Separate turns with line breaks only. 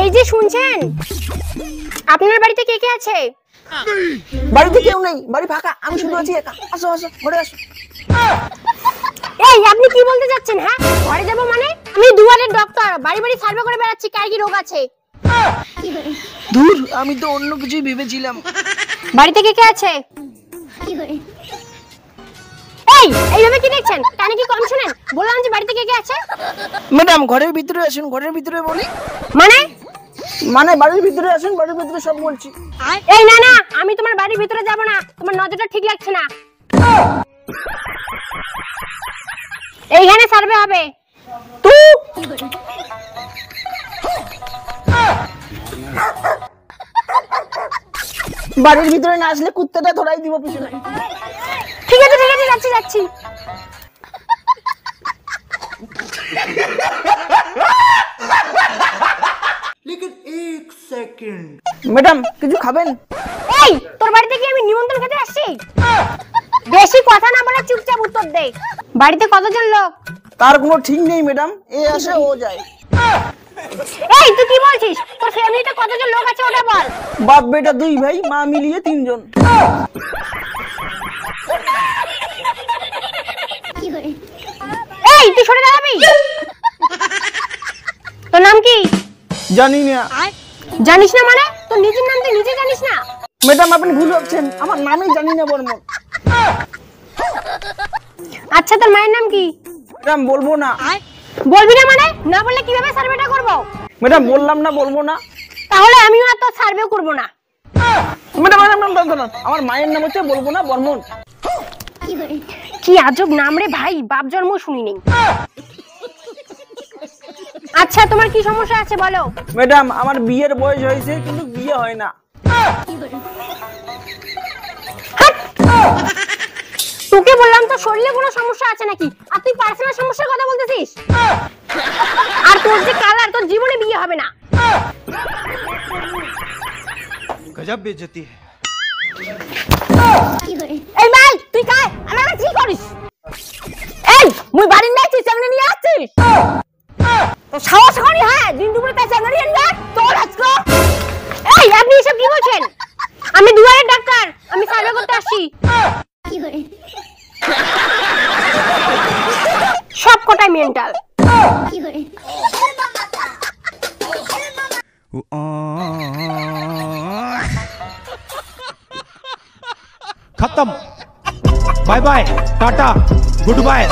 এই যে শুনছেন, আপনার বাড়িতে কে কে আছে?
বাড়িতে কেউ নেই, বাড়ি ফাঁকা, আমি শুধু আছি একা। আসো আসো, ঘরে আসো।
এই আপনি কি বলতে যাচ্ছেন? হ্যাঁ, ঘরে যাব মানে? আমি দুয়ারের ডক্টর, বাড়ি বাড়ি সার্ভে করে বেড়াচ্ছি কার কি রোগ আছে।
দূর, আমি তো অন্য কিছুই ভেবেছিলাম।
বাড়িতে কে কে আছে? এই এইভাবে কি দেখছেন? কানে কি কম শুনেন? বললাম যে বাড়িতে কে কে আছে।
ম্যাডাম ঘরের ভিতরে আসুন, ঘরের ভিতরে বলি।
মানে
মানে বাড়ির ভিতরে আসুন, বাড়ির ভিতরে সব বলছি।
এই না না, আমি তোমার বাড়ির ভিতরে যাব না, তোমার নজরটা ঠিক লাগছে না। এইখানে সার্ভে হবে। তুই
বাড়ির ভিতরে না আসলে কুত্তাটা ধরাই দিব পিছনে।
ঠিক আছে ঠিক আছে, যাচ্ছি যাচ্ছি।
लेकिन एक सेकंड ম্যাডাম কিছু খাবেন?
এই তোর বাড়িতে কি আমি নিমন্ত্রণ খেতে আসছি? বেশি কথা না বলে চুপচাপ উত্তর দে। বাড়িতে কতজন লোক?
তার কোনো ঠিক নেই ম্যাডাম, এ আসে ও যায়।
এই তুই কি বলছিস? তোর ফ্যামিলিতে কতজন লোক আছে ওটা বল।
বাপ বেটা 2 ভাই, মা মিলিয়ে 3 জন।
এই তুই সরে দাঁড়াবি। তোর নাম কি?
জানি না।
জানিস না মানে? তোর নিজের নাম তুই নিজে জানিস না?
ম্যাডাম আপনি ভুল ভাবছেন, আমার নামই জানি না বর্মন।
আচ্ছা তোর মায়ের নাম কি?
ম্যাডাম বলবো না।
বলবি না মানে? না বললে কিভাবে সার্ভেটা করব?
ম্যাডাম বললাম না, বলবো না।
তাহলে আমিও আর তোর সার্ভে করব না।
ম্যাডাম আমার মায়ের নাম হচ্ছে বলবো না বর্মন।
কি আজব নাম রে ভাই, বাপ জন্ম শুনি নেই। আচ্ছা তোমার কি সমস্যা আছে বলো।
ম্যাডাম আমার বিয়ের বয়স হয়েছে কিন্তু বিয়ে হয় না।
তোকে বললাম তো শরীরে কোনো সমস্যা আছে নাকি, আর তুই পার্সোনাল সমস্যার কথা বলতেছিস। আর তোর যে কালার, তোর জীবনে বিয়ে হবে না।
গজব বেইজ্জতি है।
এই ভাই তুই কাই আমাকে কি করিস? এই মুই বাড়ি নাই, তুই চাংড়ি নিয়ে আসছিস? তো সাহস করি হ্যাঁ, দিন দুপুরে তাই চাংড়ি নিয়ে আস তোর আজকে। এই আপনি এসব কি বলছেন? আমি দুয়ারের ডাক্তার, আমি সার্ভে করতে আসছি। সব কটাই মেন্টাল।
खत्म। Bye bye, tata, good bye.